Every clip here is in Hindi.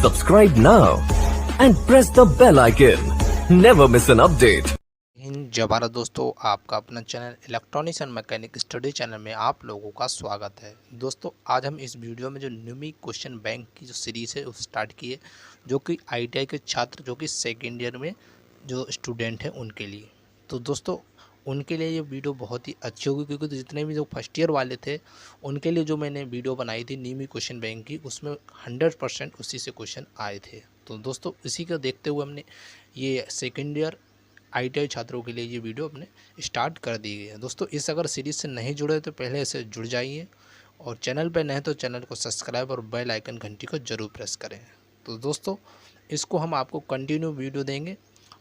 Subscribe now and press the bell icon. Never miss an update. जय भारत दोस्तों, आपका अपना channel electronics and mechanic study channel में आप लोगों का स्वागत है। दोस्तों आज हम इस वीडियो में जो न्यूमी क्वेश्चन बैंक की जो सीरीज़ है वो स्टार्ट की है, जो कि आईटीआई के छात्र जो कि सेकेंड ईयर में जो स्टूडेंट हैं उनके लिए। तो दोस्तों उनके लिए ये वीडियो बहुत ही अच्छी होगी, क्योंकि तो जितने भी जो फर्स्ट ईयर वाले थे उनके लिए जो मैंने वीडियो बनाई थी न्यूमी क्वेश्चन बैंक की, उसमें 100% उसी से क्वेश्चन आए थे। तो दोस्तों इसी को देखते हुए हमने ये सेकेंड ईयर आईटीआई छात्रों के लिए ये वीडियो अपने स्टार्ट कर दी गई है। दोस्तों इस अगर सीरीज़ से नहीं जुड़े तो पहले इसे जुड़ जाइए, और चैनल पर नए तो चैनल को सब्सक्राइब और बेल आइकन घंटी को ज़रूर प्रेस करें। तो दोस्तों इसको हम आपको कंटिन्यू वीडियो देंगे,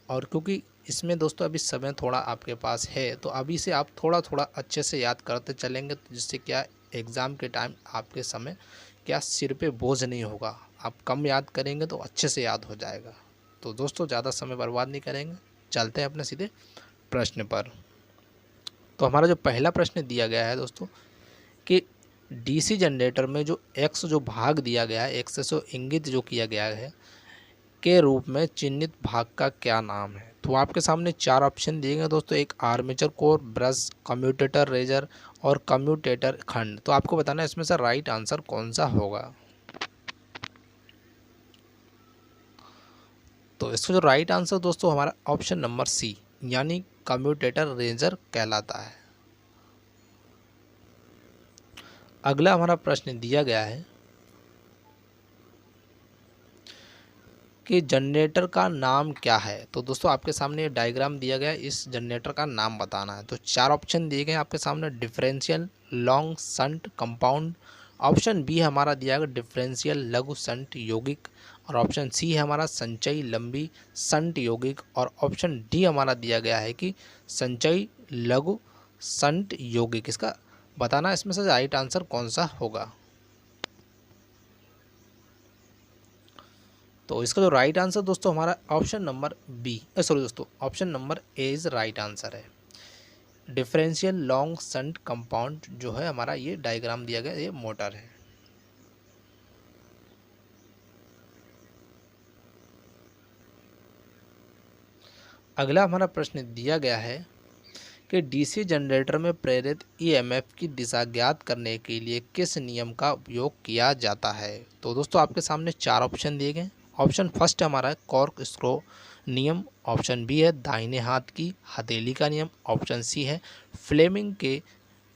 और क्योंकि इसमें दोस्तों अभी समय थोड़ा आपके पास है, तो अभी से आप थोड़ा थोड़ा अच्छे से याद करते चलेंगे, तो जिससे क्या एग्ज़ाम के टाइम आपके समय क्या सिर पे बोझ नहीं होगा। आप कम याद करेंगे तो अच्छे से याद हो जाएगा। तो दोस्तों ज़्यादा समय बर्बाद नहीं करेंगे, चलते हैं अपने सीधे प्रश्न पर। तो हमारा जो पहला प्रश्न दिया गया है दोस्तों कि डीसी जनरेटर में जो एक्स जो भाग दिया गया है, एक्स से इंगित जो किया गया है के रूप में चिन्हित भाग का क्या नाम है। तो आपके सामने चार ऑप्शन दिए गए दोस्तों, एक armature core, brush, commutator riser और कम्यूटेटर खंड। तो आपको बताना है इसमें से राइट आंसर कौन सा होगा। तो इसका जो राइट आंसर दोस्तों हमारा ऑप्शन नंबर सी यानी कम्यूटेटर रेजर कहलाता है। अगला हमारा प्रश्न दिया गया है कि जनरेटर का नाम क्या है। तो दोस्तों आपके सामने डायग्राम दिया गया है, इस जनरेटर का नाम बताना है। तो चार ऑप्शन दिए गए आपके सामने, differential, long shunt, compound. Option B हमारा दिया गया डिफरेंशियल लघु शंट यौगिक, और ऑप्शन सी है हमारा संचयी लंबी शंट यौगिक, और ऑप्शन डी हमारा दिया गया है कि संचयी लघु शंट यौगिक। इसका बताना इसमें से राइट आंसर कौन सा होगा। तो इसका जो राइट आंसर दोस्तों हमारा ऑप्शन नंबर बी सॉरी दोस्तों option number A is right answer है। डिफरेंशियल लॉन्ग शंट कंपाउंड जो है हमारा, ये डायग्राम दिया गया, ये मोटर है। अगला हमारा प्रश्न दिया गया है कि डीसी जनरेटर में प्रेरित ईएमएफ की दिशा ज्ञात करने के लिए किस नियम का उपयोग किया जाता है। तो दोस्तों आपके सामने चार ऑप्शन दिए गए। ऑप्शन फर्स्ट हमारा है कॉर्क स्क्रू नियम, ऑप्शन बी है दाहिने हाथ की हथेली का नियम, ऑप्शन सी है फ्लेमिंग के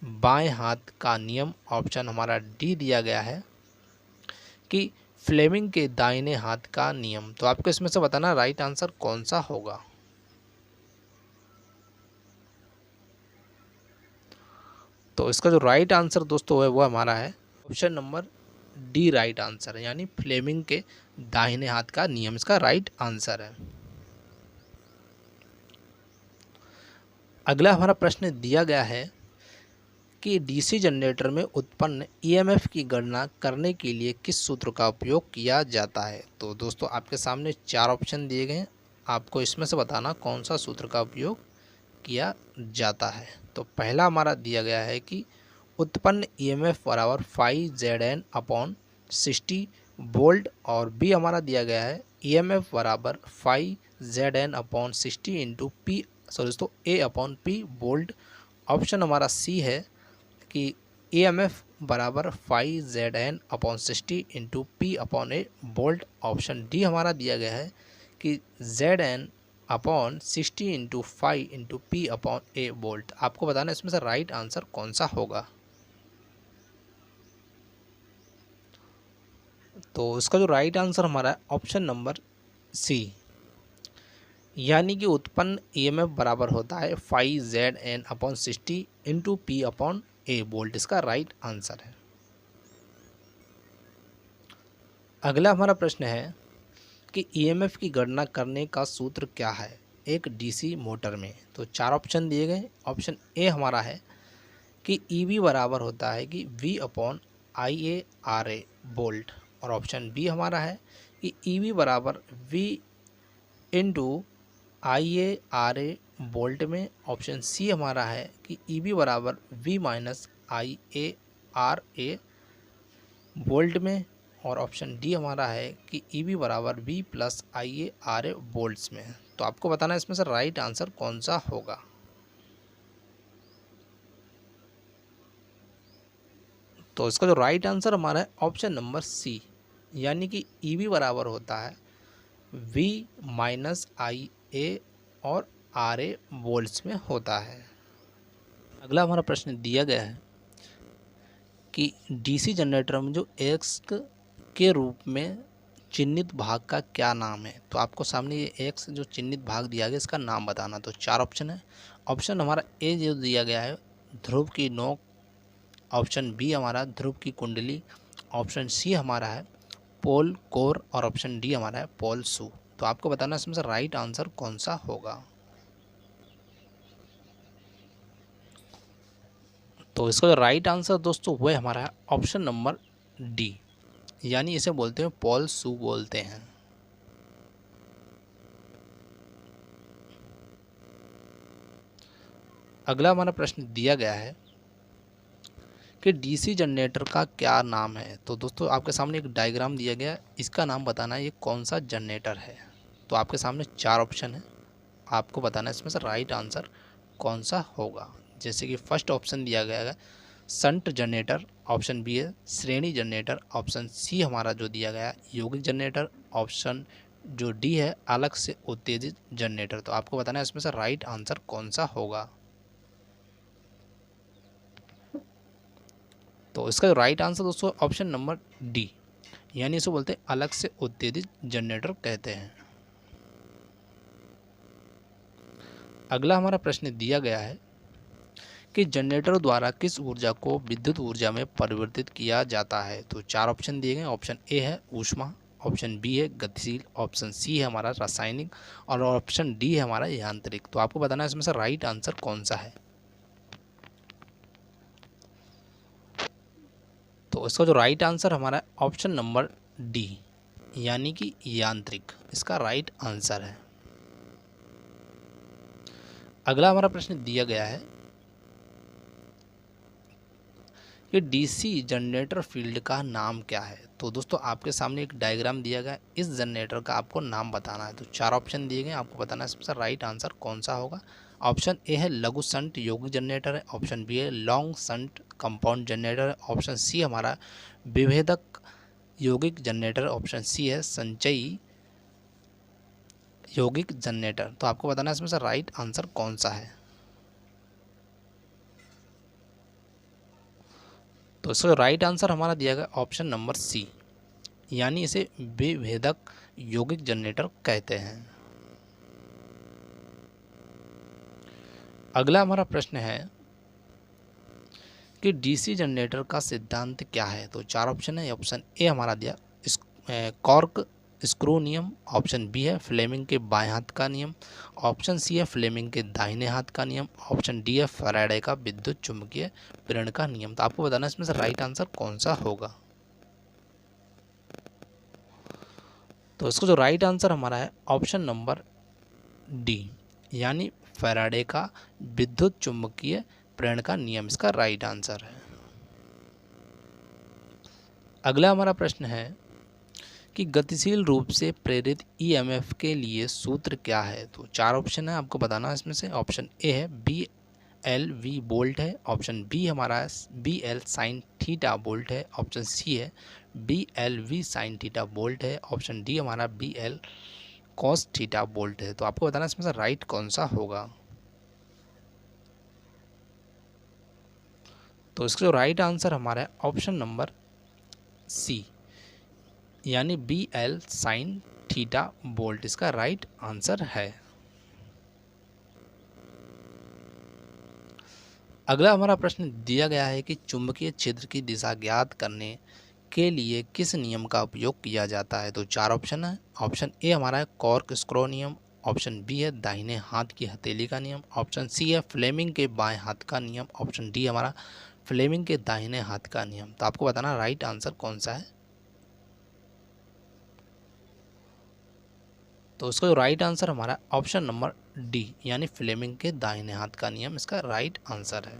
बाएं हाथ का नियम, ऑप्शन हमारा डी दिया गया है कि फ्लेमिंग के दाहिने हाथ का नियम। तो आपको इसमें से बताना राइट आंसर कौन सा होगा। तो इसका जो राइट आंसर दोस्तों है वो हमारा है option number D right answer है, यानी फ्लेमिंग के दाहिने हाथ का नियम इसका राइट आंसर है। अगला हमारा प्रश्न दिया गया है कि डीसी जनरेटर में उत्पन्न ईएमएफ की गणना करने के लिए किस सूत्र का उपयोग किया जाता है। तो दोस्तों आपके सामने चार ऑप्शन दिए गए हैं, आपको इसमें से बताना कौन सा सूत्र का उपयोग किया जाता है। तो पहला हमारा दिया गया है कि उत्पन्न ईएमएफ बराबर phi Z N upon 60 volt, और बी हमारा दिया गया है ईएमएफ बराबर phi Z N upon 60 into P दोस्तों A upon P volt. Option हमारा सी है कि ईएमएफ बराबर phi Z N upon 60 into P upon A volt. Option D हमारा दिया गया है कि Z N upon 60 into five into P upon A volt. आपको बताना इसमें से राइट आंसर कौन सा होगा। तो इसका जो राइट आंसर हमारा है ऑप्शन नंबर सी, यानी कि उत्पन्न ईएमएफ बराबर होता है five Z N upon 60 into P upon A volt. इसका राइट आंसर है। अगला हमारा प्रश्न है कि ईएमएफ की गणना करने का सूत्र क्या है एक डीसी मोटर में। तो चार ऑप्शन दिए गए। ऑप्शन ए हमारा है कि ईवी बराबर होता है कि V upon I A R A volt, और ऑप्शन बी हमारा है कि ईवी बराबर V into I A R A volt में। ऑप्शन सी हमारा है कि ईवी बराबर V minus I A R A volt में। और ऑप्शन डी हमारा है कि ईवी बराबर V plus I A R A volts में। तो आपको बताना है इसमें से राइट आंसर कौन सा होगा। तो इसका जो राइट आंसर हमारा है ऑप्शन नंबर सी, यानी कि ईवी बराबर होता है वी माइनस आई ए और आर ए वोल्ट्स में होता है। अगला हमारा प्रश्न दिया गया है कि डीसी जनरेटर में जो एक्स के रूप में चिन्हित भाग का क्या नाम है। तो आपको सामने ये एक्स जो चिन्हित भाग दिया गया इसका नाम बताना। तो 4 ऑप्शन है। ऑप्शन हमारा ए जो दिया गया है ध्रुव की नोक, ऑप्शन बी हमारा ध्रुव की कुंडली, ऑप्शन सी हमारा है पोल कोर और ऑप्शन डी हमारा है पोल शू। तो आपको बताना इसमें से राइट आंसर कौन सा होगा। तो इसका जो राइट आंसर दोस्तों वह हमारा है ऑप्शन नंबर डी, यानी इसे बोलते हैं पोल शू बोलते हैं। अगला हमारा प्रश्न दिया गया है कि डीसी जनरेटर का क्या नाम है। तो दोस्तों आपके सामने एक डायग्राम दिया गया है, इसका नाम बताना है ये कौन सा जनरेटर है। तो आपके सामने 4 ऑप्शन है, आपको बताना है इसमें से राइट आंसर कौन सा होगा। जैसे कि फर्स्ट ऑप्शन दिया गया है संट जनरेटर, ऑप्शन बी है श्रेणी जनरेटर, ऑप्शन सी हमारा जो दिया गया है यौगिक जनरेटर, ऑप्शन जो डी है अलग से उत्तेजित जनरेटर। तो आपको बताना है इसमें से राइट आंसर कौन सा होगा। तो इसका राइट आंसर दोस्तों ऑप्शन नंबर डी, यानी इसे बोलते हैं अलग से उत्तेजित जनरेटर कहते हैं। अगला हमारा प्रश्न दिया गया है कि जनरेटर द्वारा किस ऊर्जा को विद्युत ऊर्जा में परिवर्तित किया जाता है। तो 4 ऑप्शन दिए गए। ऑप्शन ए है ऊष्मा, ऑप्शन बी है गतिशील, ऑप्शन सी है हमारा रासायनिक और ऑप्शन डी है हमारा यांत्रिक। तो आपको बताना है इसमें से राइट आंसर कौन सा है। तो इसका जो राइट आंसर हमारा ऑप्शन नंबर डी, यानी कि यांत्रिक, इसका राइट आंसर है। अगला हमारा प्रश्न दिया गया है कि डीसी जनरेटर फील्ड का नाम क्या है। तो दोस्तों आपके सामने एक डायग्राम दिया गया है, इस जनरेटर का आपको नाम बताना है। तो 4 ऑप्शन दिए गए, आपको बताना है सबसे राइट आंसर कौन सा होगा। ऑप्शन ए है लघु संट यौगिक जनरेटर है, ऑप्शन बी है लॉन्ग संट कंपाउंड जनरेटर है, ऑप्शन सी हमारा विभेदक यौगिक जनरेटर, ऑप्शन सी है संचयी यौगिक जनरेटर। तो आपको बताना है इसमें से राइट आंसर कौन सा है। तो इसका राइट आंसर हमारा दिया गया ऑप्शन नंबर सी, यानी इसे विभेदक यौगिक जनरेटर कहते हैं। अगला हमारा प्रश्न है कि डीसी जनरेटर का सिद्धांत क्या है। तो 4 ऑप्शन है। ऑप्शन ए हमारा दिया कॉर्क स्क्रू नियम, ऑप्शन बी है फ्लेमिंग के बाएं हाथ का नियम, ऑप्शन सी है फ्लेमिंग के दाहिने हाथ का नियम, ऑप्शन डी है फैराडे का विद्युत चुंबकीय प्रेरण का नियम। तो आपको बताना है इसमें से राइट आंसर कौन सा होगा। तो इसका जो राइट आंसर हमारा है ऑप्शन नंबर डी, यानी फैराडे का विद्युत चुंबकीय प्रेरण का नियम, इसका राइट आंसर है। अगला हमारा प्रश्न है कि गतिशील रूप से प्रेरित ईएमएफ के लिए सूत्र क्या है। तो 4 ऑप्शन है, आपको बताना है इसमें से। ऑप्शन ए है बी एल वी वोल्ट है, ऑप्शन बी हमारा B L sine theta volt है, ऑप्शन सी है B L V sine theta volt है, ऑप्शन डी हमारा B L cos theta volt है। तो आपको बताना है इसमें से राइट कौन सा होगा। तो इसका जो राइट आंसर हमारा है ऑप्शन नंबर सी, यानी B L sine theta volt, इसका राइट आंसर है। अगला हमारा प्रश्न दिया गया है कि चुंबकीय क्षेत्र की दिशा ज्ञात करने के लिए किस नियम का उपयोग किया जाता है। तो 4 ऑप्शन है। ऑप्शन ए हमारा है कॉर्क स्क्रू नियम, ऑप्शन बी है दाहिने हाथ की हथेली का नियम, ऑप्शन सी है फ्लेमिंग के बाएं हाथ का नियम, ऑप्शन डी हमारा फ्लेमिंग के दाहिने हाथ का नियम। तो आपको बताना राइट आंसर कौन सा है। तो इसका जो राइट आंसर हमारा ऑप्शन नंबर डी, यानी फ्लेमिंग के दाहिने हाथ का नियम, इसका राइट आंसर है।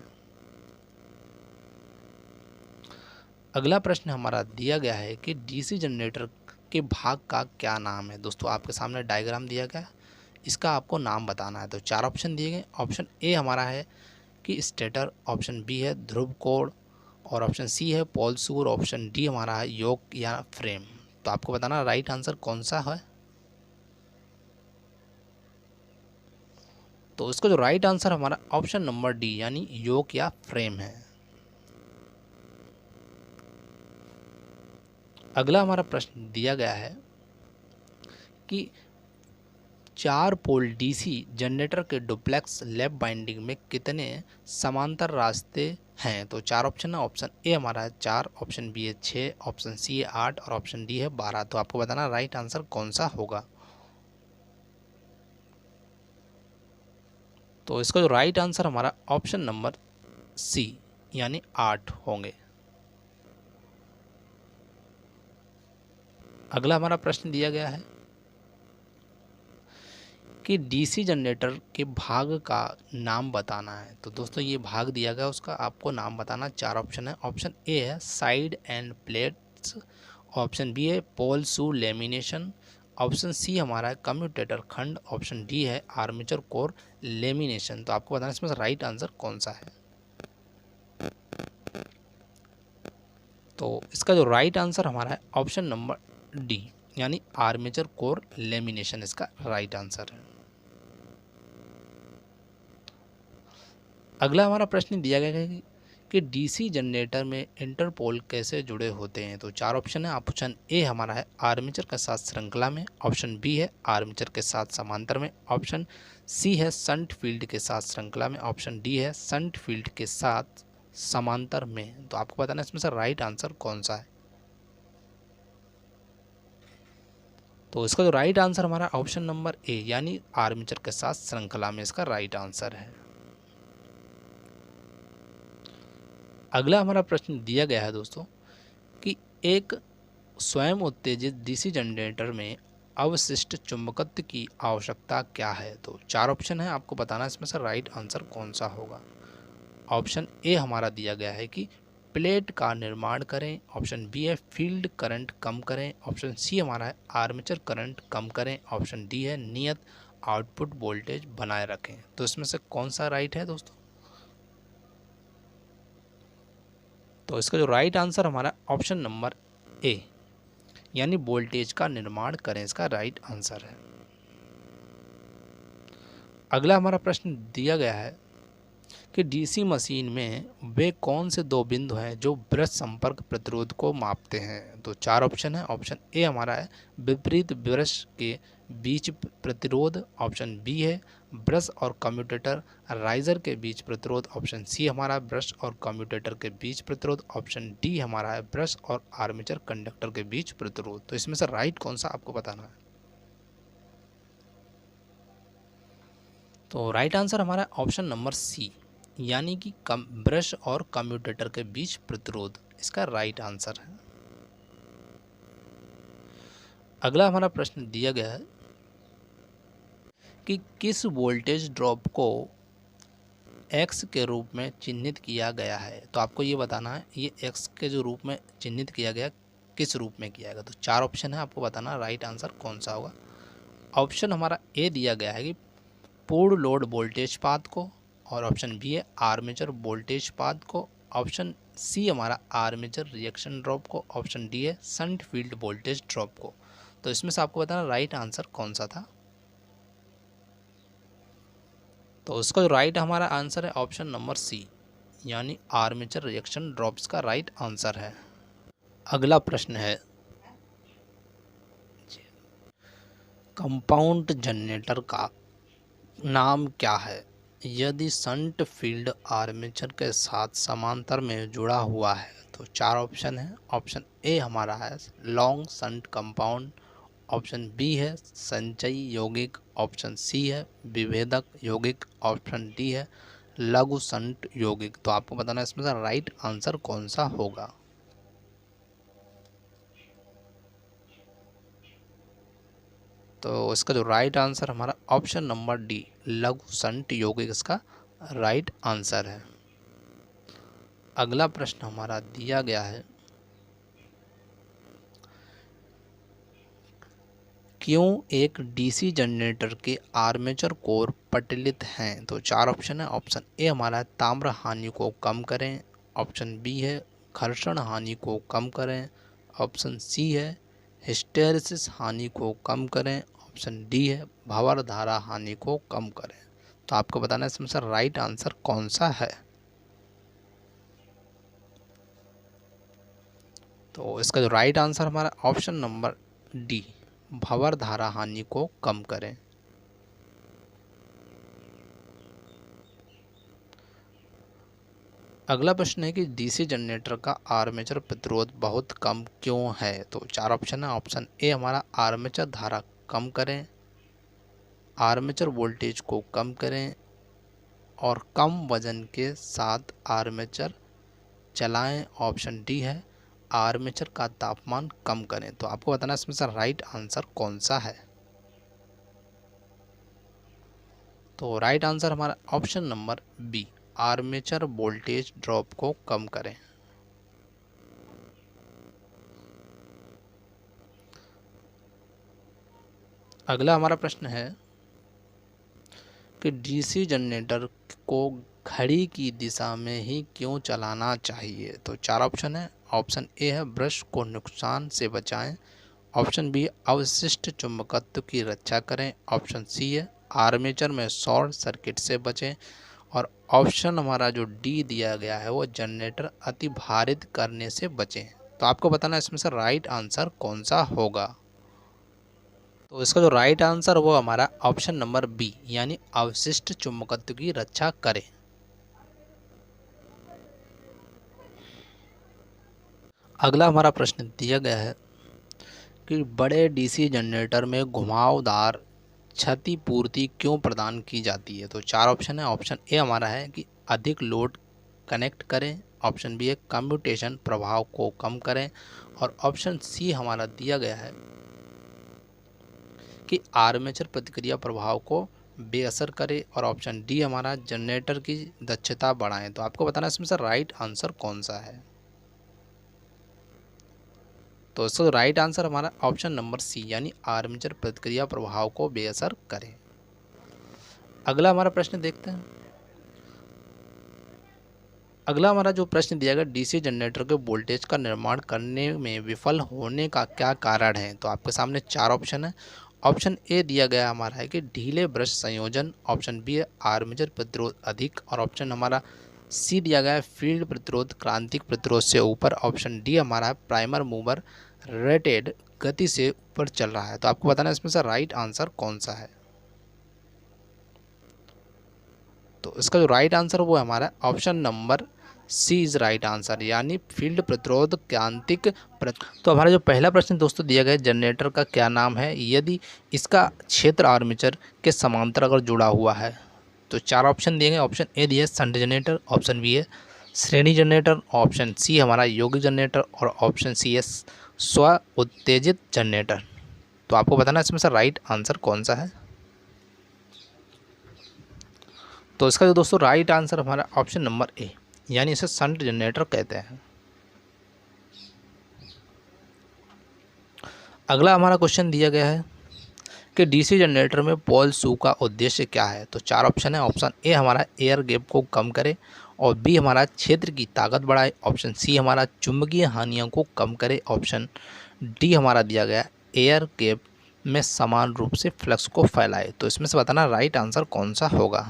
अगला प्रश्न हमारा दिया गया है कि डीसी जनरेटर के भाग का क्या नाम है। दोस्तों आपके सामने डायग्राम दिया गया है, इसका आपको नाम बताना है। तो 4 ऑप्शन दिए गए। ऑप्शन ए हमारा है कि स्टेटर, ऑप्शन बी है ध्रुव कोण, और ऑप्शन सी है पोल सूर, ऑप्शन डी हमारा है योक या फ्रेम। तो आपको बताना राइट आंसर कौन सा है। तो इसका जो राइट आंसर हमारा ऑप्शन नंबर डी यानी योक या फ्रेम है। अगला हमारा प्रश्न दिया गया है कि 4 पोल डीसी जनरेटर के डुप्लेक्स लैप बाइंडिंग में कितने समांतर रास्ते हैं। तो 4 ऑप्शन है। ऑप्शन ए हमारा है 4, ऑप्शन बी है 6, ऑप्शन सी है 8 और ऑप्शन डी है 12। तो आपको बताना राइट आंसर कौन सा होगा। तो इसका जो राइट आंसर हमारा ऑप्शन नंबर सी यानी 8 होंगे। अगला हमारा प्रश्न दिया गया है कि डीसी जनरेटर के भाग का नाम बताना है। तो दोस्तों ये भाग दिया गया, उसका आपको नाम बताना। 4 ऑप्शन है। ऑप्शन ए है side end plates, option B है पोल शू लेमिनेशन, ऑप्शन सी हमारा है कम्यूटेटर खंड, ऑप्शन डी है आर्मेचर कोर लेमिनेशन। तो आपको बताना इसमें से राइट आंसर कौन सा है। तो इसका जो राइट आंसर हमारा है ऑप्शन नंबर डी यानी आर्मेचर कोर लेमिनेशन इसका राइट आंसर है। अगला हमारा प्रश्न दिया गया है कि डीसी जनरेटर में इंटरपोल कैसे जुड़े होते हैं। तो 4 ऑप्शन है। ऑप्शन ए हमारा है आर्मेचर के साथ श्रृंखला में, ऑप्शन बी है आर्मेचर के साथ समांतर में, ऑप्शन सी है शंट फील्ड के साथ श्रृंखला में, ऑप्शन डी है शंट फील्ड के साथ समांतर में। तो आपको बताना इसमें से राइट आंसर कौन सा है। तो इसका जो राइट आंसर हमारा ऑप्शन नंबर ए यानी आर्मेचर के साथ श्रृंखला में इसका राइट आंसर है। अगला हमारा प्रश्न दिया गया है दोस्तों कि एक स्वयं उत्तेजित डीसी जनरेटर में अवशिष्ट चुंबकत्व की आवश्यकता क्या है। तो 4 ऑप्शन है, आपको बताना इसमें से राइट आंसर कौन सा होगा। ऑप्शन ए हमारा दिया गया है कि प्लेट का निर्माण करें, ऑप्शन बी है फील्ड करंट कम करें, ऑप्शन सी हमारा है आर्मेचर करंट कम करें, ऑप्शन डी है नियत आउटपुट वोल्टेज बनाए रखें। तो इसमें से कौन सा राइट है दोस्तों। तो इसका जो राइट आंसर हमारा ऑप्शन नंबर ए यानी वोल्टेज का निर्माण करें इसका राइट आंसर है। अगला हमारा प्रश्न दिया गया है कि डीसी मशीन में वे कौन से 2 बिंदु हैं जो ब्रश संपर्क प्रतिरोध को मापते हैं। तो 4 ऑप्शन है। ऑप्शन ए हमारा है विपरीत ब्रश के बीच प्रतिरोध, ऑप्शन बी है ब्रश और कम्यूटेटर राइजर के बीच प्रतिरोध, ऑप्शन सी हमारा ब्रश और कम्यूटेटर के बीच प्रतिरोध, ऑप्शन डी हमारा है ब्रश और आर्मेचर कंडक्टर के बीच प्रतिरोध। तो इसमें से राइट कौन सा आपको बताना है। तो राइट आंसर हमारा ऑप्शन नंबर सी यानी कि ब्रश और कम्यूटेटर के बीच प्रतिरोध इसका राइट आंसर है। अगला हमारा प्रश्न दिया गया है कि किस वोल्टेज ड्रॉप को x के रूप में चिन्हित किया गया है। तो आपको ये बताना है ये x के जो रूप में चिन्हित किया गया किस रूप में किया गया। तो 4 ऑप्शन है, आपको बताना राइट आंसर कौन सा होगा। ऑप्शन हमारा ए दिया गया है कि पूर्ण लोड वोल्टेज पाथ को, और ऑप्शन बी है आर्मेचर वोल्टेज पाथ को, ऑप्शन सी हमारा आर्मेचर रिएक्शन ड्रॉप को, ऑप्शन डी है शंट फील्ड वोल्टेज ड्रॉप को। तो इसमें से आपको बताना राइट आंसर कौन सा था। तो उसका जो राइट हमारा आंसर है ऑप्शन नंबर सी यानी आर्मेचर रिएक्शन ड्रॉप्स का राइट आंसर है। अगला प्रश्न है कंपाउंड जनरेटर का नाम क्या है यदि शंट फील्ड आर्मेचर के साथ समांतर में जुड़ा हुआ है। तो 4 ऑप्शन है। ऑप्शन ए हमारा है long shunt compound, option B है संचयी यौगिक, ऑप्शन सी है विभेदक यौगिक, ऑप्शन डी है लघु शंट यौगिक। तो आपको बताना इसमें से राइट आंसर कौन सा होगा। तो इसका जो राइट आंसर हमारा ऑप्शन नंबर डी लघु शंट यौगिक इसका राइट आंसर है। अगला प्रश्न हमारा दिया गया है क्यों एक डीसी जनरेटर के आर्मेचर कोर पटलित हैं? तो चार ऑप्शन है। ऑप्शन ए हमारा है ताम्र हानि को कम करें, ऑप्शन बी है घर्षण हानि को कम करें, ऑप्शन सी है हिस्टैरिसीस हानि को कम करें, ऑप्शन डी है भंवर धारा हानि को कम करें। तो आपको बताना है इसमें से राइट आंसर कौन सा है। तो इसका जो राइट आंसर हमारा ऑप्शन नंबर डी, भंवर धारा हानि को कम करें। अगला प्रश्न है कि डीसी जनरेटर का आर्मेचर प्रतिरोध बहुत कम क्यों है? तो चार ऑप्शन है। ऑप्शन ए हमारा आर्मेचर धारा कम करें, आर्मेचर वोल्टेज को कम करें और कम वजन के साथ आर्मेचर चलाएं, ऑप्शन डी है आर्मेचर का तापमान कम करें। तो आपको बताना है इसमें से राइट आंसर कौन सा है। तो राइट आंसर हमारा option number B, armature voltage drop को कम करें। अगला हमारा प्रश्न है कि डीसी जनरेटर को घड़ी की दिशा में ही क्यों चलाना चाहिए? तो चार ऑप्शन है। ऑप्शन ए है ब्रश को नुकसान से बचाएं, ऑप्शन बी अवशिष्ट चुंबकत्व की रक्षा करें, ऑप्शन सी है आर्मेचर में शॉर्ट सर्किट से बचें और ऑप्शन हमारा जो डी दिया गया है वो जनरेटर अति भारित करने से बचें। तो आपको बताना है इसमें से राइट आंसर कौन सा होगा। तो इसका जो राइट आंसर वो हमारा ऑप्शन नंबर बी, यानी अवशिष्ट चुंबकत्व की रक्षा करें। अगला हमारा प्रश्न दिया गया है कि बड़े डीसी जनरेटर में घुमावदार क्षतिपूर्ति क्यों प्रदान की जाती है? तो चार ऑप्शन है। ऑप्शन ए हमारा है कि अधिक लोड कनेक्ट करें, ऑप्शन बी है कम्यूटेशन प्रभाव को कम करें और ऑप्शन सी हमारा दिया गया है कि आर्मेचर प्रतिक्रिया प्रभाव को बेअसर करे और ऑप्शन डी हमारा जनरेटर की दक्षता बढ़ाएं। तो आपको बताना है इसमें से राइट आंसर कौन सा है। तो इसका राइट आंसर हमारा ऑप्शन नंबर सी, यानी आर्मेचर प्रतिक्रिया प्रभाव को बेअसर करें। अगला हमारा प्रश्न देखते हैं। अगला हमारा जो प्रश्न दिया गया, डीसी जनरेटर के वोल्टेज का निर्माण करने में विफल होने का क्या कारण है? तो आपके सामने चार ऑप्शन है। ऑप्शन ए दिया गया हमारा है कि ढीले ब्रश संयोजन, ऑप्शन बी है आर्मेचर प्रतिरोध अधिक और ऑप्शन हमारा सी दिया गया है फील्ड प्रतिरोध क्रांतिक प्रतिरोध से ऊपर, ऑप्शन डी हमारा है प्राइमर मूवर रेटेड गति से ऊपर चल रहा है। तो आपको बताना है इसमें से राइट आंसर कौन सा है। तो इसका जो राइट आंसर वो हमारा option number C is right answer, यानी फील्ड प्रतिरोध क्रांतिक तो हमारा जो पहला प्रश्न दोस्तों दिया गया, जनरेटर का क्या नाम है यदि इसका क्षेत्र आर्मेचर के समांतर अगर जुड़ा हुआ है? तो चार ऑप्शन दिए गए। ऑप्शन ए दिया शंट जनरेटर, ऑप्शन बी है श्रेणी जनरेटर, ऑप्शन सी हमारा यौगिक जनरेटर और ऑप्शन सी है स्व उत्तेजित जनरेटर। तो आपको बताना है इसमें से राइट आंसर कौन सा है। तो इसका जो दोस्तों राइट आंसर हमारा ऑप्शन नंबर ए, यानी इसे शंट जनरेटर कहते हैं। अगला हमारा क्वेश्चन दिया गया है कि डीसी जनरेटर में पोल शू का उद्देश्य क्या है? तो चार ऑप्शन है। ऑप्शन ए हमारा एयर गैप को कम करे और बी हमारा क्षेत्र की ताकत बढ़ाए, ऑप्शन सी हमारा चुंबकीय हानियों को कम करे, ऑप्शन डी हमारा दिया गया एयर गैप में समान रूप से फ्लक्स को फैलाए। तो इसमें से बताना राइट आंसर कौन सा होगा।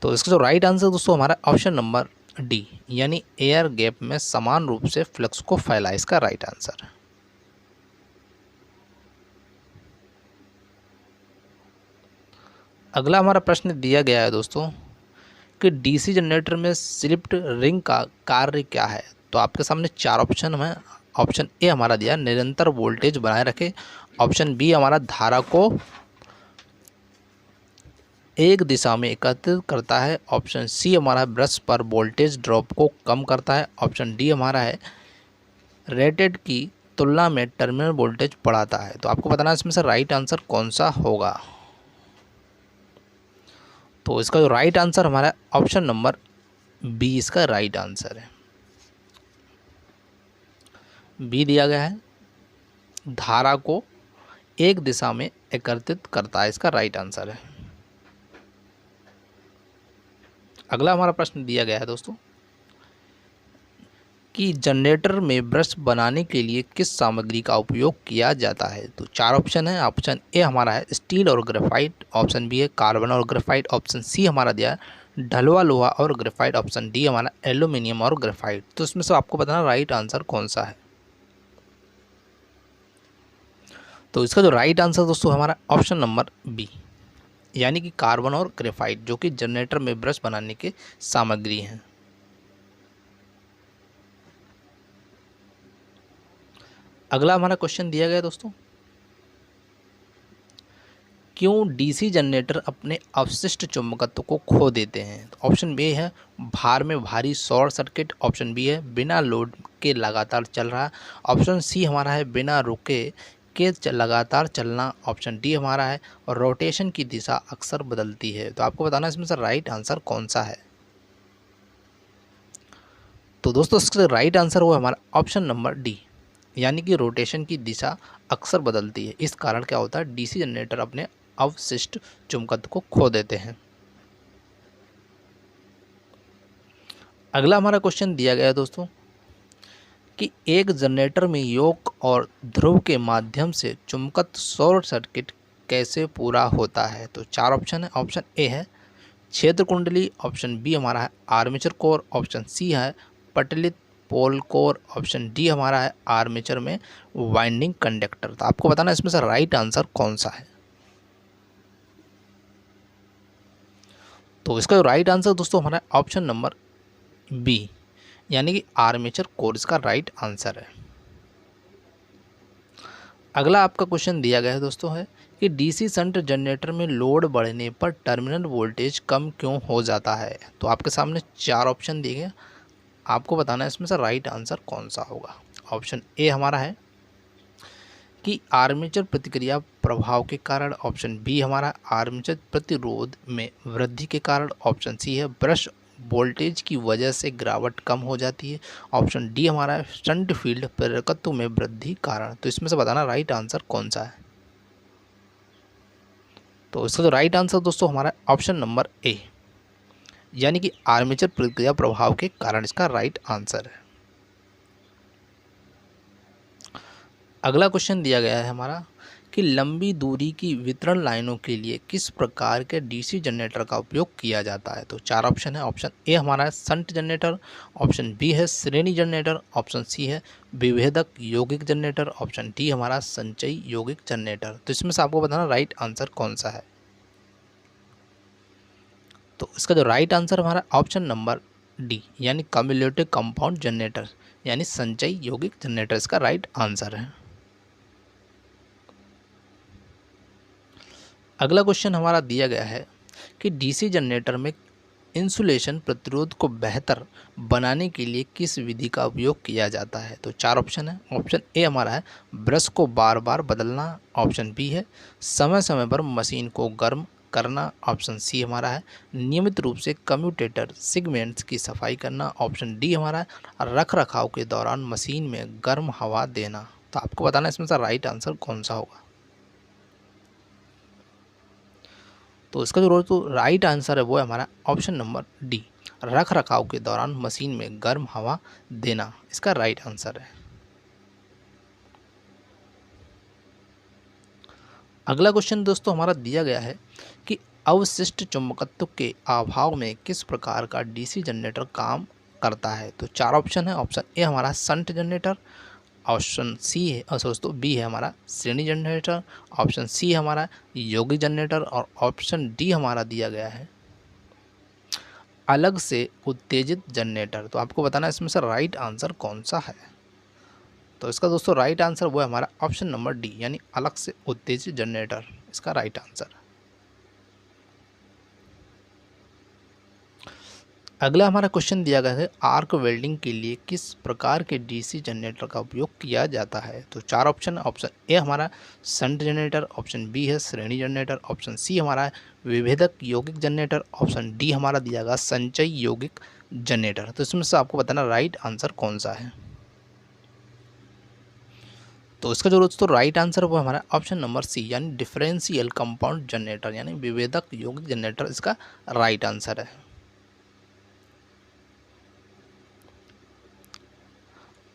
तो इसका जो राइट आंसर दोस्तों हमारा ऑप्शन नंबर डी, यानी एयर गैप में समान रूप से फ्लक्स को फैलाए, इसका राइट आंसर है। अगला हमारा प्रश्न दिया गया है दोस्तों कि डीसी जनरेटर में स्लिप्ड रिंग का कार्य क्या है? तो आपके सामने चार ऑप्शन है। ऑप्शन ए हमारा दिया निरंतर वोल्टेज बनाए रखे, ऑप्शन बी हमारा धारा को एक दिशा में एकत्रित करता है, ऑप्शन सी हमारा ब्रश पर वोल्टेज ड्रॉप को कम करता है, ऑप्शन डी हमारा है रेटेड की तुलना में टर्मिनल वोल्टेज बढ़ाता है। तो आपको बताना है इसमें से राइट आंसर कौन सा होगा। तो इसका जो राइट आंसर हमारा ऑप्शन नंबर बी, इसका राइट आंसर है। बी दिया गया है धारा को एक दिशा में एकत्रित करता है। इसका राइट आंसर है। अगला हमारा प्रश्न दिया गया है दोस्तों कि जनरेटर में ब्रश बनाने के लिए किस सामग्री का उपयोग किया जाता है। तो 4 ऑप्शन है। ऑप्शन ए हमारा है स्टील और ग्रेफाइट, ऑप्शन बी है कार्बन और ग्रेफाइट, ऑप्शन सी हमारा दिया है ढलुआ लोहा और ग्रेफाइट, ऑप्शन डी हमारा एल्यूमिनियम और ग्रेफाइट। तो इसमें से आपको बताना राइट आंसर कौन सा है। तो इसका जो राइट आंसर दोस्तों हमारा ऑप्शन नंबर बी, यानी कि कार्बन और ग्रेफाइट, जो कि जनरेटर में ब्रश बनाने के सामग्री हैं। अगला हमारा क्वेश्चन दिया गया दोस्तों, क्यों डीसी जनरेटर अपने अवशिष्ट चुंबकत्व को खो देते हैं। तो ऑप्शन बी है भार में भारी शॉर्ट सर्किट, ऑप्शन बी है बिना लोड के लगातार चल रहा, ऑप्शन सी हमारा है बिना रुके के लगातार चलना, ऑप्शन डी हमारा है रोटेशन की दिशा अक्सर बदलती है। तो आपको बताना इसमें से राइट आंसर कौन सा है। तो दोस्तों इसका राइट आंसर वो हमारा ऑप्शन नंबर डी, यानी कि रोटेशन की दिशा अक्सर बदलती है। इस कारण क्या होता है, डीसी जनरेटर अपने अवशिष्ट चुंबकत्व को खो देते हैं। अगला हमारा क्वेश्चन दिया गया है दोस्तों कि एक जनरेटर में योक और ध्रुव के माध्यम से चुंबकत्व शॉर्ट सर्किट कैसे पूरा होता है। तो 4 ऑप्शन है। ऑप्शन ए है क्षेत्र कुंडली, ऑप्शन बी हमारा है आर्मेचर कोर, ऑप्शन सी है पटलित पोल कोर, ऑप्शन डी हमारा है आर्मेचर में वाइंडिंग कंडक्टर। तो आपको बताना इसमें से राइट आंसर कौन सा है। तो इसका राइट आंसर दोस्तों हमारा ऑप्शन नंबर बी, यानी कि आर्मेचर कोर इसका राइट आंसर है। अगला आपका क्वेश्चन दिया गया है दोस्तों है कि डीसी शंट जनरेटर में लोड बढ़ने पर टर्मिनल वोल्टेज कम क्यों हो जाता है। तो आपके सामने 4 ऑप्शन दिए गए, आपको बताना है इसमें से राइट आंसर कौन सा होगा। ऑप्शन ए हमारा है कि आर्मेचर प्रतिक्रिया प्रभाव के कारण, ऑप्शन बी हमारा आर्मेचर प्रतिरोध में वृद्धि के कारण, ऑप्शन सी है ब्रश वोल्टेज की वजह से गिरावट कम हो जाती है, ऑप्शन डी हमारा है शंट फील्ड प्रेरकत्व में वृद्धि कारण। तो इसमें से बताना राइट आंसर कौन सा है। तो इसका जो राइट आंसर दोस्तों हमारा ऑप्शन नंबर ए, यानी कि आर्मेचर प्रतिक्रिया प्रभाव के कारण इसका राइट आंसर है। अगला क्वेश्चन दिया गया है हमारा कि लंबी दूरी की वितरण लाइनों के लिए किस प्रकार के डीसी जनरेटर का उपयोग किया जाता है। तो 4 ऑप्शन है। ऑप्शन ए हमारा है शंट जनरेटर, ऑप्शन बी है श्रेणी जनरेटर, ऑप्शन सी है विभेदक यौगिक जनरेटर, ऑप्शन डी हमारा संचयी यौगिक जनरेटर। तो इसमें से आपको बताना राइट आंसर कौन सा है। तो इसका जो राइट आंसर हमारा ऑप्शन नंबर डी, यानी कम्युलेटिव कंपाउंड जनरेटर, यानी संचयी यौगिक जनरेटर इसका राइट आंसर है। अगला क्वेश्चन हमारा दिया गया है कि डीसी जनरेटर में इंसुलेशन प्रतिरोध को बेहतर बनाने के लिए किस विधि का उपयोग किया जाता है। तो 4 ऑप्शन है। ऑप्शन ए हमारा है ब्रश को बार बार बदलना, ऑप्शन बी है समय समय पर मशीन को गर्म करना, ऑप्शन सी हमारा है नियमित रूप से कम्यूटेटर सेगमेंट्स की सफाई करना, ऑप्शन डी हमारा है रख रखाव के दौरान मशीन में गर्म हवा देना। तो आपको बताना इसमें से राइट आंसर कौन सा होगा। तो इसका जो राइट आंसर है वो है हमारा ऑप्शन नंबर डी, रख रखाव के दौरान मशीन में गर्म हवा देना इसका राइट आंसर है। अगला क्वेश्चन दोस्तों हमारा दिया गया है कि अवशिष्ट चुंबकत्व के अभाव में किस प्रकार का डीसी जनरेटर काम करता है। तो 4 ऑप्शन है। ऑप्शन ए हमारा शंट जनरेटर, ऑप्शन सी है दोस्तों बी है हमारा श्रेणी जनरेटर, ऑप्शन सी है हमारा यौगिक जनरेटर, और ऑप्शन डी हमारा दिया गया है अलग से उत्तेजित जनरेटर। तो आपको बताना इसमें से राइट आंसर कौन सा है। तो इसका दोस्तों राइट आंसर वो है हमारा ऑप्शन नंबर डी, यानी अलग से उत्तेजित जनरेटर इसका राइट आंसर है। अगला हमारा क्वेश्चन दिया गया है आर्क वेल्डिंग के लिए किस प्रकार के डीसी जनरेटर का उपयोग किया जाता है। तो 4 ऑप्शन है। ऑप्शन ए हमारा शंट जनरेटर, ऑप्शन बी है श्रेणी जनरेटर, ऑप्शन सी हमारा है विभेदक यौगिक जनरेटर, ऑप्शन डी हमारा दिया गया संचयी यौगिक जनरेटर। तो इसमें से आपको बताना राइट आंसर कौन सा है। तो इसका जो दोस्तों राइट आंसर वो हमारा ऑप्शन नंबर सी यानी डिफरेंशियल कंपाउंड जनरेटर यानी विभेदक यौगिक जनरेटर इसका राइट आंसर है।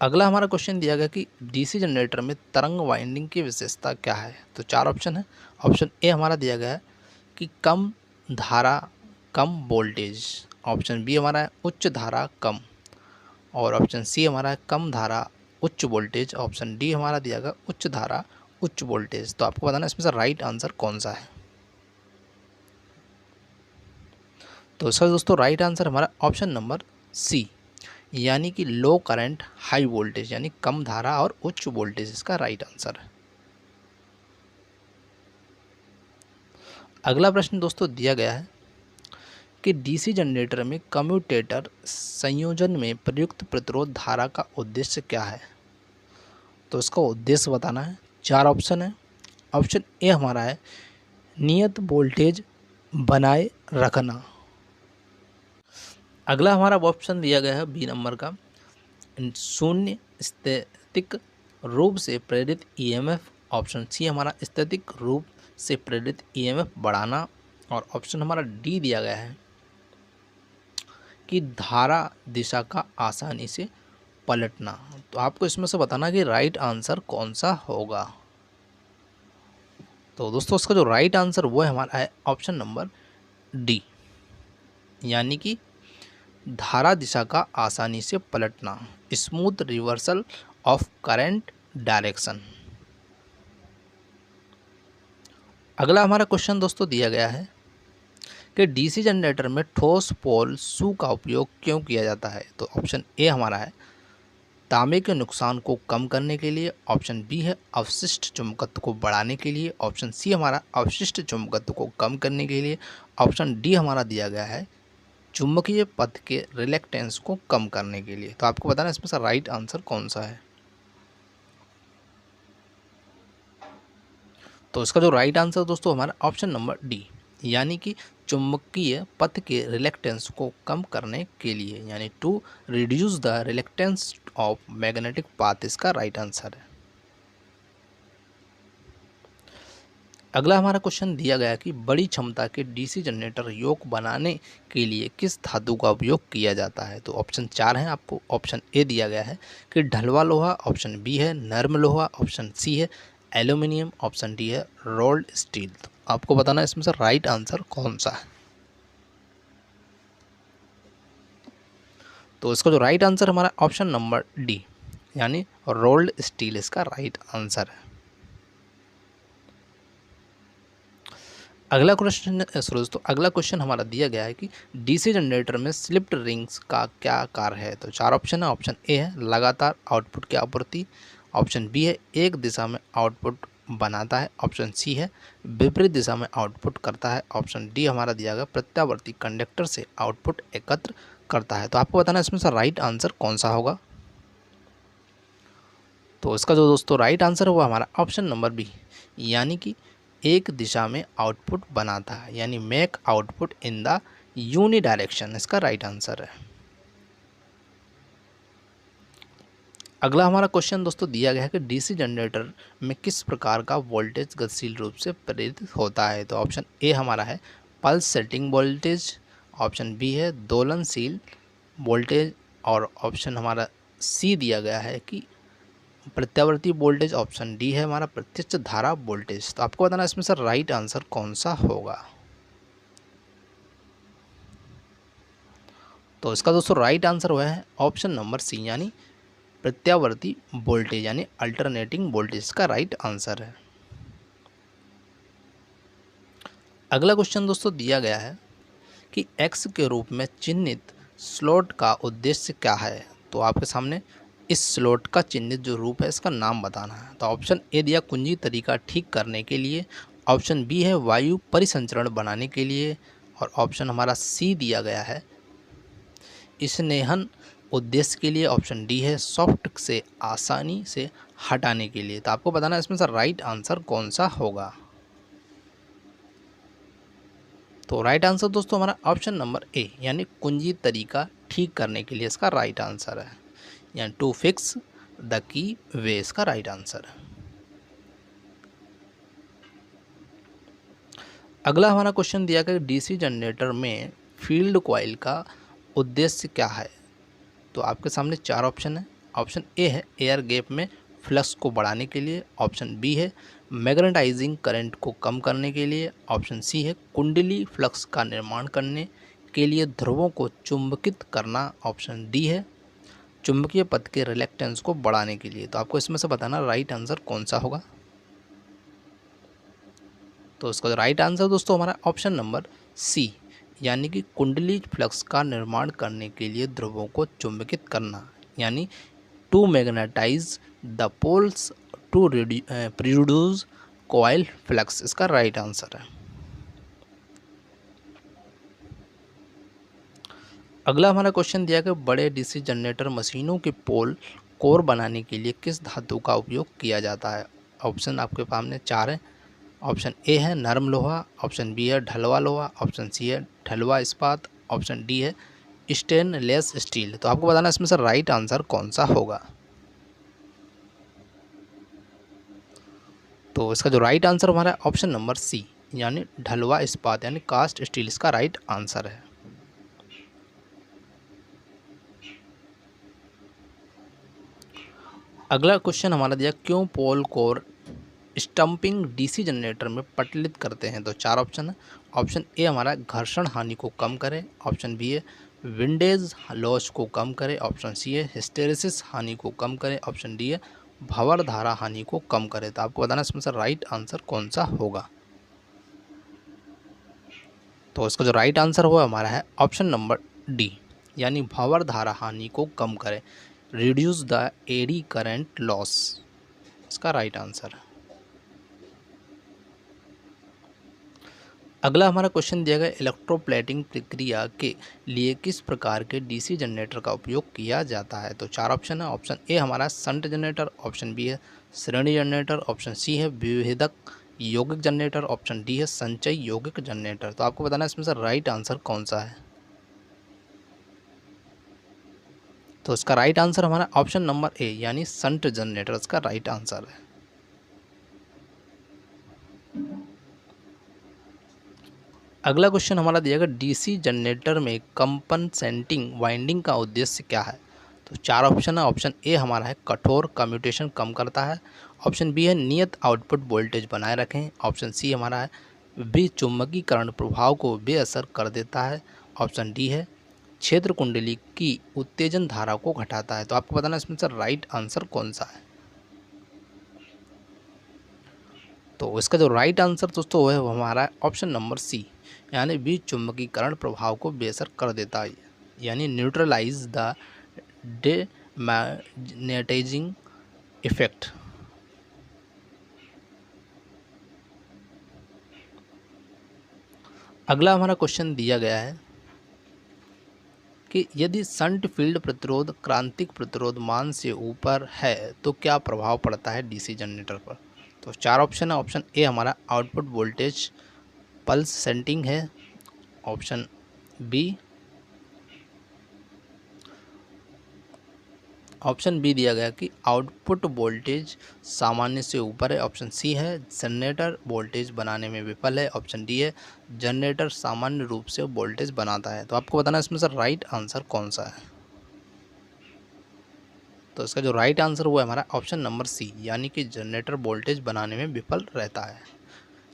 अगला हमारा क्वेश्चन दिया गया कि डीसी जनरेटर में तरंग वाइंडिंग की विशेषता क्या है। तो चार ऑप्शन है। ऑप्शन ए हमारा दिया गया है कि कम धारा कम वोल्टेज, ऑप्शन बी हमारा है उच्च धारा कम, और ऑप्शन सी हमारा है कम धारा उच्च वोल्टेज, ऑप्शन डी हमारा दिया गया उच्च धारा उच्च वोल्टेज। तो आपको बताना इसमें से राइट आंसर कौन सा है। तो इसका दोस्तों राइट आंसर हमारा ऑप्शन नंबर सी यानी कि लो करंट हाई वोल्टेज यानी कम धारा और उच्च वोल्टेज इसका राइट आंसर है। अगला प्रश्न दोस्तों दिया गया है कि डीसी जनरेटर में कम्यूटेटर संयोजन में प्रयुक्त प्रतिरोध धारा का उद्देश्य क्या है। तो इसका उद्देश्य बताना है। चार ऑप्शन है। ऑप्शन ए हमारा है नियत वोल्टेज बनाए रखना। अगला हमारा ऑप्शन दिया गया है बी नंबर का शून्य स्थैतिक रूप से प्रेरित ईएमएफ, ऑप्शन सी हमारा स्थैतिक रूप से प्रेरित ईएमएफ बढ़ाना, और ऑप्शन हमारा डी दिया गया है कि धारा दिशा का आसानी से पलटना। तो आपको इसमें से बताना कि राइट आंसर कौन सा होगा। तो दोस्तों इसका जो राइट आंसर वो है हमारा है ऑप्शन नंबर डी यानी कि धारा दिशा का आसानी से पलटना, smooth reversal of current direction. अगला हमारा क्वेश्चन दोस्तों दिया गया है कि डीसी जनरेटर में ठोस पोल शू का उपयोग क्यों किया जाता है। तो ऑप्शन ए हमारा है तांबे के नुकसान को कम करने के लिए, ऑप्शन बी है अवशिष्ट चुंबकत्व को बढ़ाने के लिए, ऑप्शन सी हमारा अवशिष्ट चुंबकत्व को कम करने के लिए, ऑप्शन डी हमारा दिया गया है चुंबकीय पथ के रिलेक्टेंस को कम करने के लिए। तो आपको बताना इसमें से राइट आंसर कौन सा है। तो इसका जो राइट आंसर दोस्तों हमारा ऑप्शन नंबर डी यानी कि चुंबकीय पथ के रिलेक्टेंस को कम करने के लिए यानी to reduce the reluctance of magnetic path इसका राइट आंसर है। अगला हमारा क्वेश्चन दिया गया कि बड़ी क्षमता के डीसी जनरेटर योक बनाने के लिए किस धातु का उपयोग किया जाता है। तो ऑप्शन चार हैं आपको। ऑप्शन ए दिया गया है कि ढलवा लोहा, ऑप्शन बी है नर्म लोहा, ऑप्शन सी है एल्यूमिनियम, ऑप्शन डी है रोल्ड स्टील। तो आपको बताना इसमें से राइट आंसर कौन सा है। तो इसका जो राइट आंसर हमारा ऑप्शन नंबर डी यानी रोल्ड स्टील इसका राइट आंसर है। अगला क्वेश्चन हमारा दिया गया है कि डीसी जनरेटर में स्लिप्ड रिंग्स का क्या कार्य है। तो चार ऑप्शन है। ऑप्शन ए है लगातार आउटपुट की आपूर्ति, ऑप्शन बी है एक दिशा में आउटपुट बनाता है, ऑप्शन सी है विपरीत दिशा में आउटपुट करता है, ऑप्शन डी हमारा दिया गया प्रत्यावर्ती कंडक्टर से आउटपुट एकत्र करता है। तो आपको बताना इसमें से राइट आंसर कौन सा होगा। तो इसका जो दोस्तों राइट आंसर है वो हमारा ऑप्शन नंबर बी यानी कि एक दिशा में आउटपुट बनाता है यानी make output in the uni direction इसका राइट आंसर है। अगला हमारा क्वेश्चन दोस्तों दिया गया है कि डीसी जनरेटर में किस प्रकार का वोल्टेज गतिशील रूप से प्रेरित होता है। तो ऑप्शन ए हमारा है pulse setting voltage, option B है दोलनशील वोल्टेज, और ऑप्शन हमारा सी दिया गया है कि प्रत्यावर्ती वोल्टेज, ऑप्शन डी है हमारा प्रत्यक्ष धारा वोल्टेज। तो आपको बताना इसमें से राइट आंसर कौन सा होगा। तो इसका दोस्तों राइट आंसर हुआ है ऑप्शन नंबर सी यानी प्रत्यावर्ती वोल्टेज यानी अल्टरनेटिंग वोल्टेज का राइट आंसर है। अगला क्वेश्चन दोस्तों दिया गया है कि एक्स के रूप में चिन्हित स्लॉट का उद्देश्य क्या है। तो आपके सामने इस स्लॉट का चिन्हित जो रूप है इसका नाम बताना है। तो ऑप्शन ए दिया कुंजी तरीका ठीक करने के लिए, ऑप्शन बी है वायु परिसंचरण बनाने के लिए, और ऑप्शन हमारा सी दिया गया है स्नेहन उद्देश्य के लिए, ऑप्शन डी है सॉफ्ट से आसानी से हटाने के लिए। तो आपको बताना है इसमें से राइट आंसर कौन सा होगा। तो राइट आंसर दोस्तों हमारा ऑप्शन नंबर ए यानी कुंजी तरीका ठीक करने के लिए इसका राइट आंसर है यानी टू फिक्स द की वे इसका राइट आंसर है। अगला हमारा क्वेश्चन दिया गया डीसी जनरेटर में फील्ड कॉइल का उद्देश्य क्या है। तो आपके सामने 4 ऑप्शन है। ऑप्शन ए है एयर गैप में फ्लक्स को बढ़ाने के लिए, ऑप्शन बी है मैग्नेटाइजिंग करंट को कम करने के लिए, ऑप्शन सी है कुंडली फ्लक्स का निर्माण करने के लिए ध्रुवों को चुंबकित करना, ऑप्शन डी है चुंबकीय पथ के रिलेक्टेंस को बढ़ाने के लिए। तो आपको इसमें से बताना राइट आंसर कौन सा होगा। तो इसका राइट आंसर दोस्तों हमारा ऑप्शन नंबर सी, यानी कि कुंडली फ्लक्स का निर्माण करने के लिए ध्रुवों को चुंबकित करना, यानी to magnetize the poles to produce coil flux, इसका राइट आंसर है। अगला हमारा क्वेश्चन दिया गया बड़े डीसी जनरेटर मशीनों के पोल कोर बनाने के लिए किस धातु का उपयोग किया जाता है। ऑप्शन आपके सामने 4 है। ऑप्शन ए है नरम लोहा, ऑप्शन बी है ढलवा लोहा, ऑप्शन सी है ढलवा इस्पात, ऑप्शन डी है स्टेनलेस स्टील। तो आपको बताना इसमें से राइट आंसर कौन सा होगा। तो इसका जो राइट आंसर हमारा ऑप्शन नंबर सी, यानी ढलवा इस्पात यानी कास्ट स्टील, इसका राइट आंसर है। अगला क्वेश्चन हमारा दिया क्यों पोल कोर स्टंपिंग डीसी जनरेटर में पटलित करते हैं। तो 4 ऑप्शन है। ऑप्शन ए हमारा घर्षण हानि को कम करे, ऑप्शन बी है विंडेज लॉस को कम करे, ऑप्शन सी है हिस्टेरिसिस हानि को कम करे, ऑप्शन डी है भंवर धारा हानि को कम करे। तो आपको बताना इसमें से राइट आंसर कौन सा होगा। तो इसका जो राइट आंसर हुआ हमारा है ऑप्शन नंबर डी, यानी भंवर धारा हानि को कम करे, reduce the eddy current loss, इसका राइट आंसर है। अगला हमारा क्वेश्चन दिया गया इलेक्ट्रोप्लेटिंग प्रक्रिया के लिए किस प्रकार के डीसी जनरेटर का उपयोग किया जाता है। तो 4 ऑप्शन है। ऑप्शन ए हमारा शंट जनरेटर, ऑप्शन बी है श्रेणी जनरेटर, ऑप्शन सी है विभेदक यौगिक जनरेटर, ऑप्शन डी है संचयी यौगिक जनरेटर। तो आपको बताना है इसमें से राइट आंसर कौन सा है। तो इसका राइट आंसर हमारा ऑप्शन नंबर ए, यानी शंट जनरेटर, इसका राइट आंसर है। अगला क्वेश्चन हमारा दिया गया डीसी जनरेटर में कंपनसेटिंग वाइंडिंग का उद्देश्य क्या है। तो 4 ऑप्शन है। ऑप्शन ए हमारा है कठोर कम्यूटेशन कम करता है, ऑप्शन बी है नियत आउटपुट वोल्टेज बनाए रखें, ऑप्शन सी हमारा है विचुम्बकीकरण प्रभाव को बेअसर कर देता है, ऑप्शन डी है क्षेत्र कुंडली की उत्तेजन धारा को घटाता है। तो आपको बताना इसमें से राइट आंसर कौन सा है। तो इसका जो राइट आंसर दोस्तों है वो हमारा ऑप्शन नंबर सी, यानी विचुम्बकीकरण प्रभाव को बेअसर कर देता है, यानी न्यूट्रलाइज द डेमैग्नेटाइजिंग इफेक्ट। अगला हमारा क्वेश्चन दिया गया है कि यदि शंट फील्ड प्रतिरोध क्रांतिक प्रतिरोध मान से ऊपर है तो क्या प्रभाव पड़ता है डीसी जनरेटर पर। तो 4 ऑप्शन है। ऑप्शन ए हमारा आउटपुट वोल्टेज पल्स सेंटिंग है, ऑप्शन बी दिया गया कि आउटपुट वोल्टेज सामान्य से ऊपर है, ऑप्शन सी है जनरेटर वोल्टेज बनाने में विफल है, ऑप्शन डी है जनरेटर सामान्य रूप से वोल्टेज बनाता है। तो आपको बताना इसमें से राइट आंसर कौन सा है। तो इसका जो राइट आंसर हुआ है हमारा ऑप्शन नंबर सी, यानी कि जनरेटर वोल्टेज बनाने में विफल रहता है,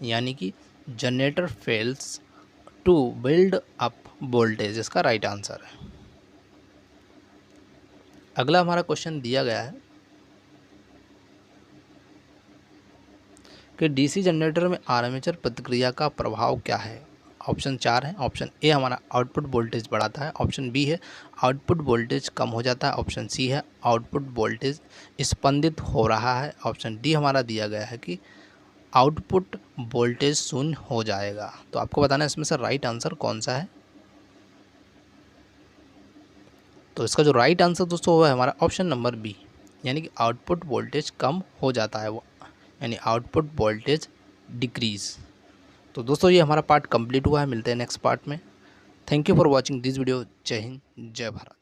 यानी कि generator fails to build up voltage, इसका राइट आंसर है। अगला हमारा क्वेश्चन दिया गया है कि डीसी जनरेटर में आर्मेचर प्रतिक्रिया का प्रभाव क्या है। ऑप्शन 4 है। ऑप्शन ए हमारा आउटपुट वोल्टेज बढ़ाता है, ऑप्शन बी है आउटपुट वोल्टेज कम हो जाता है, ऑप्शन सी है आउटपुट वोल्टेज स्पंदित हो रहा है, ऑप्शन डी हमारा दिया गया है कि आउटपुट वोल्टेज शून्य हो जाएगा। तो आपको बताना है इसमें से राइट आंसर कौन सा है। तो इसका जो राइट आंसर दोस्तों हुआ है हमारा ऑप्शन नंबर बी, यानी कि आउटपुट वोल्टेज कम हो जाता है वो, यानी आउटपुट वोल्टेज डिक्रीज। तो दोस्तों ये हमारा पार्ट कंप्लीट हुआ है, मिलते हैं नेक्स्ट पार्ट में। Thank you for watching this video. जय हिंद, जय भारत।